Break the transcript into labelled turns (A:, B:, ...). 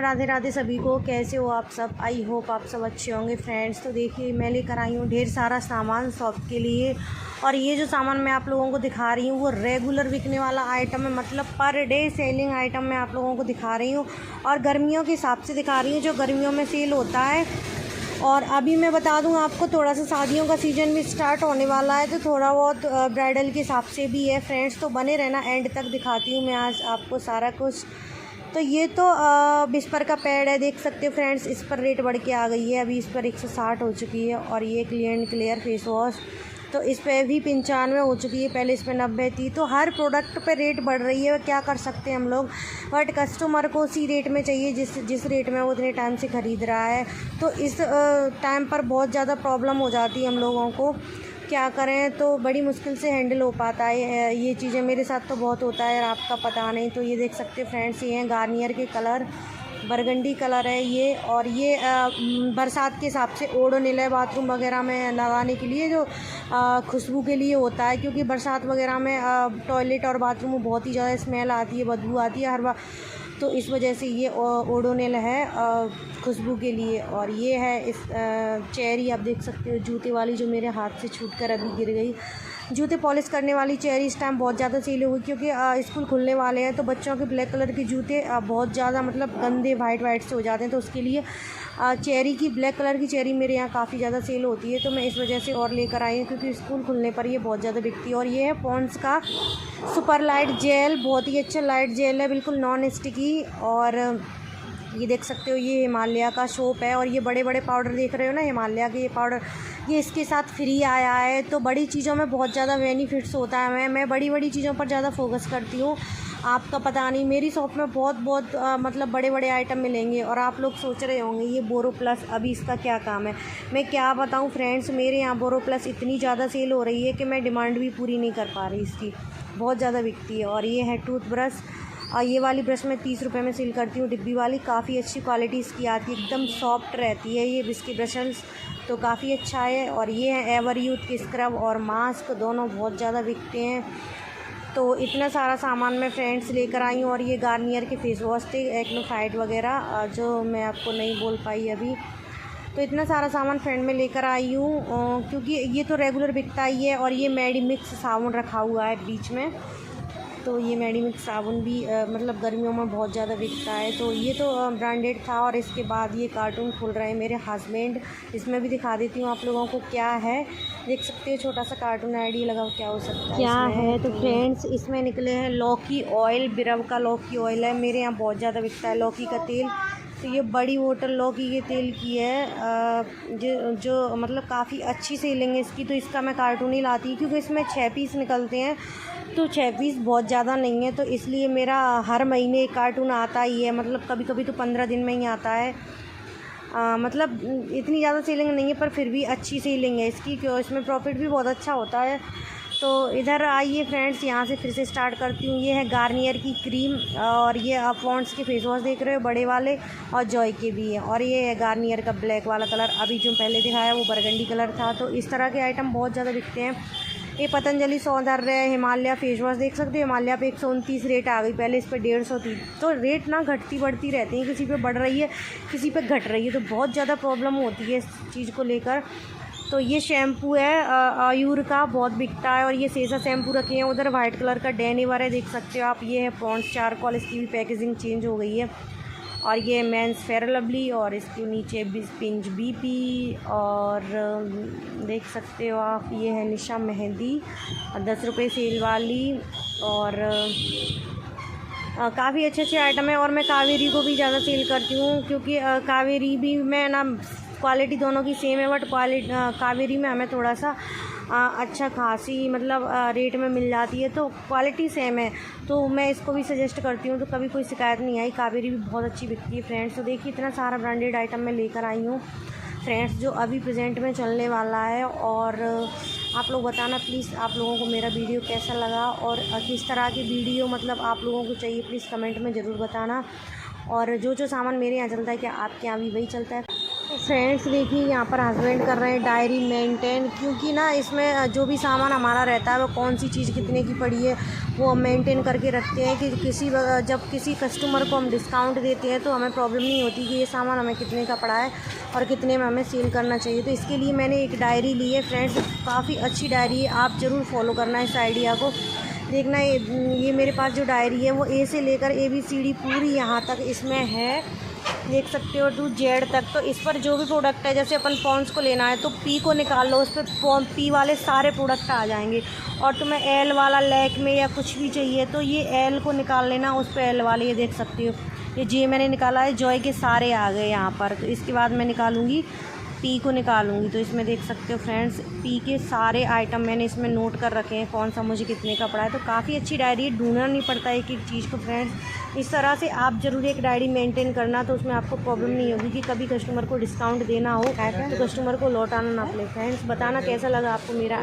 A: राधे राधे सभी को। कैसे हो आप सब? आई होप आप सब अच्छे होंगे फ्रेंड्स। तो देखिए मैं लेकर आई हूँ ढेर सारा सामान शॉप के लिए, और ये जो सामान मैं आप लोगों को दिखा रही हूँ वो रेगुलर बिकने वाला आइटम है, मतलब पर डे सेलिंग आइटम मैं आप लोगों को दिखा रही हूँ, और गर्मियों के हिसाब से दिखा रही हूँ जो गर्मियों में सेल होता है। और अभी मैं बता दूं आपको, थोड़ा सा शादियों का सीज़न भी स्टार्ट होने वाला है, तो थोड़ा बहुत ब्राइडल के हिसाब से भी है फ्रेंड्स। तो बने रहना, एंड तक दिखाती हूँ मैं आज आपको सारा कुछ। तो ये तो बिस्पर का पैड है, देख सकते हो फ्रेंड्स। इस पर रेट बढ़ के आ गई है, अभी इस पर 160 हो चुकी है। और ये clear and clear face wash, तो इस पर भी 95 हो चुकी है, पहले इस पर 90 थी। तो हर प्रोडक्ट पे रेट बढ़ रही है, क्या कर सकते हैं हम लोग, बट कस्टमर को उसी रेट में चाहिए जिस रेट में वो उतने टाइम से ख़रीद रहा है। तो इस टाइम पर बहुत ज़्यादा प्रॉब्लम हो जाती है हम लोगों को, क्या करें, तो बड़ी मुश्किल से हैंडल हो पाता है ये चीज़ें। मेरे साथ तो बहुत होता है, आपका पता नहीं। तो ये देख सकते हैं फ्रेंड्स, ये हैं गार्नियर के कलर, बरगंडी कलर है ये। और ये बरसात के हिसाब से ओडोनिल है, बाथरूम वगैरह में लगाने के लिए, जो खुशबू के लिए होता है, क्योंकि बरसात वगैरह में टॉयलेट और बाथरूम में बहुत ही ज़्यादा स्मेल आती है, बदबू आती है हर बार, तो इस वजह से ये ओडोनिल है खुशबू के लिए। और ये है इस चेरी, आप देख सकते हो जूते वाली, जो मेरे हाथ से छूटकर अभी गिर गई। जूते पॉलिश करने वाली चेरी इस टाइम बहुत ज़्यादा सेल हुई, क्योंकि स्कूल खुलने वाले हैं, तो बच्चों के ब्लैक कलर के जूते बहुत ज़्यादा मतलब गंदे वाइट से हो जाते हैं, तो उसके लिए चेरी की, ब्लैक कलर की चेरी मेरे यहाँ काफ़ी ज़्यादा सेल होती है। तो मैं इस वजह से और लेकर आई हूँ, क्योंकि स्कूल खुलने पर ये बहुत ज़्यादा बिकती है। और ये है पॉन्ड्स का सुपर लाइट जेल, बहुत ही अच्छा लाइट जेल है, बिल्कुल नॉन स्टिकी। और ये देख सकते हो ये हिमालय का सोप है। और ये बड़े बड़े पाउडर देख रहे हो ना, हिमालय के ये पाउडर, ये इसके साथ फ्री आया है। तो बड़ी चीज़ों में बहुत ज़्यादा बेनिफिट्स होता है। मैं बड़ी चीज़ों पर ज़्यादा फोकस करती हूँ, आपका पता नहीं। मेरी शॉप में बहुत मतलब बड़े आइटम मिलेंगे। और आप लोग सोच रहे होंगे ये बोरो प्लस, अभी इसका क्या काम है। मैं क्या बताऊँ फ्रेंड्स, मेरे यहाँ बोरो प्लस इतनी ज़्यादा सेल हो रही है कि मैं डिमांड भी पूरी नहीं कर पा रही इसकी, बहुत ज़्यादा बिकती है। और ये है टूथब्रश, ये वाली ब्रश मैं 30 रुपये में सेल करती हूँ, डिब्बी वाली। काफ़ी अच्छी क्वालिटी इसकी आती है, एकदम सॉफ्ट रहती है ये बिस्की ब्रशल्स, तो काफ़ी अच्छा है। और ये है एवर यूथ के स्क्रब और मास्क, दोनों बहुत ज़्यादा बिकते हैं। तो इतना सारा सामान मैं फ्रेंड्स लेकर आई हूँ। और ये गार्नियर के फेस वॉश थे, एक्नो फाइट वगैरह, जो मैं आपको नहीं बोल पाई अभी। तो इतना सारा सामान फ्रेंड में लेकर आई हूँ, क्योंकि ये तो रेगुलर बिकता ही है। और ये मेडिमिक्स साबुन रखा हुआ है बीच में, तो ये मेडिमिक्स साबुन भी मतलब गर्मियों में बहुत ज़्यादा बिकता है। तो ये तो ब्रांडेड था। और इसके बाद ये कार्टून खोल रहे हैं मेरे हस्बैंड, इसमें भी दिखा देती हूँ आप लोगों को क्या है। देख सकते हो छोटा सा कार्टून आइडिया लगा, क्या हो सकता है, क्या है। तो फ्रेंड्स इसमें निकले हैं लौकी ऑयल, बिरव का लौकी ऑयल है, मेरे यहाँ बहुत ज़्यादा बिकता है लौकी का तेल। तो ये बड़ी बोतल लौकी के तेल की है, जो मतलब काफ़ी अच्छी सेलिंग है इसकी। तो इसका मैं कार्टून ही लाती हूँ, क्योंकि इसमें 6 पीस निकलते हैं, तो 6 पीस बहुत ज़्यादा नहीं है, तो इसलिए मेरा हर महीने एक कार्टून आता ही है, मतलब कभी कभी तो 15 दिन में ही आता है। मतलब इतनी ज़्यादा सेलिंग नहीं है, पर फिर भी अच्छी सेलिंग है इसकी, क्यों इसमें प्रॉफिट भी बहुत अच्छा होता है। तो इधर आइए फ्रेंड्स, यहाँ से फिर से स्टार्ट करती हूँ। ये है गार्नियर की क्रीम, और ये आप पॉन्ड्स के फेस वॉश देख रहे हो बड़े वाले, और जॉय के भी हैं। और ये है गार्नियर का ब्लैक वाला कलर, अभी जो पहले दिखाया वो बरगंडी कलर था। तो इस तरह के आइटम बहुत ज़्यादा बिकते हैं। ये पतंजलि सौंदर्य है, हिमालय फेस वॉश देख सकते हो, हिमालय पे 129 रेट आ गई, पहले इस पर 150 थी। तो रेट ना घटती बढ़ती रहती है, किसी पे बढ़ रही है किसी पे घट रही है, तो बहुत ज़्यादा प्रॉब्लम होती है इस चीज़ को लेकर। तो ये शैम्पू है आयुर का, बहुत बिकता है। और ये सेसा शैम्पू रखे हैं उधर, वाइट कलर का डेनिवर है, देख सकते हो आप। ये है पॉन्ड्स चारकोल, इसकी भी पैकेजिंग चेंज हो गई है। और ये मेंस फेयर लवली, और इसके नीचे पिंच बीपी, और देख सकते हो आप ये है निशा मेहंदी, 10 रुपये सेल वाली। और काफ़ी अच्छे आइटम है। और मैं कावेरी को भी ज़्यादा सेल करती हूँ, क्योंकि कावेरी भी मैं ना, क्वालिटी दोनों की सेम है, बट कावेरी में हमें थोड़ा सा अच्छा खासी मतलब रेट में मिल जाती है, तो क्वालिटी सेम है, तो मैं इसको भी सजेस्ट करती हूँ। तो कभी कोई शिकायत नहीं आई, कावेरी भी बहुत अच्छी बिकती है फ्रेंड्स। तो देखिए इतना सारा ब्रांडेड आइटम मैं लेकर आई हूँ फ्रेंड्स, जो अभी प्रेजेंट में चलने वाला है। और आप लोग बताना प्लीज़ आप लोगों को मेरा वीडियो कैसा लगा, और किस तरह की वीडियो मतलब आप लोगों को चाहिए, प्लीज़ कमेंट में ज़रूर बताना। और जो सामान मेरे यहाँ चलता है, क्या आपके यहाँ भी वही चलता है? तो फ्रेंड्स देखिए यहाँ पर हस्बैंड कर रहे हैं डायरी मेंटेन, क्योंकि ना इसमें जो भी सामान हमारा रहता है वो कौन सी चीज़ कितने की पड़ी है वो हम मेंटेन करके रखते हैं कि जब किसी कस्टमर को हम डिस्काउंट देते हैं तो हमें प्रॉब्लम नहीं होती कि ये सामान हमें कितने का पड़ा है और कितने में हमें सेल करना चाहिए। तो इसके लिए मैंने एक डायरी ली है फ्रेंड्स, काफ़ी अच्छी डायरी है, आप ज़रूर फॉलो करना इस आइडिया को। देखना ये मेरे पास जो डायरी है वो ए से लेकर ABCD पूरी यहाँ तक इसमें है, देख सकते हो टू जेड तक। तो इस पर जो भी प्रोडक्ट है, जैसे अपन पॉन्ड्स को लेना है तो पी को निकाल लो, उस पर पी वाले सारे प्रोडक्ट आ जाएंगे। और तुम्हें एल वाला लैक में या कुछ भी चाहिए तो ये एल को निकाल लेना, उस पर एल वाले ये देख सकते हो। ये जे मैंने निकाला है, जॉय के सारे आ गए यहाँ पर। तो इसके बाद मैं निकालूँगी पी को निकालूंगी, तो इसमें देख सकते हो फ्रेंड्स पी के सारे आइटम मैंने इसमें नोट कर रखे हैं, कौन सा मुझे कितने का पड़ा है। तो काफ़ी अच्छी डायरी है, ढूंढना नहीं पड़ता एक एक चीज़ को फ्रेंड्स। इस तरह से आप ज़रूर एक डायरी मेंटेन करना, तो उसमें आपको प्रॉब्लम नहीं होगी कि कभी कस्टमर को डिस्काउंट देना हो तो कस्टमर को लौटाना ना पड़े। फ्रेंड्स बताना कैसा लगा आपको मेरा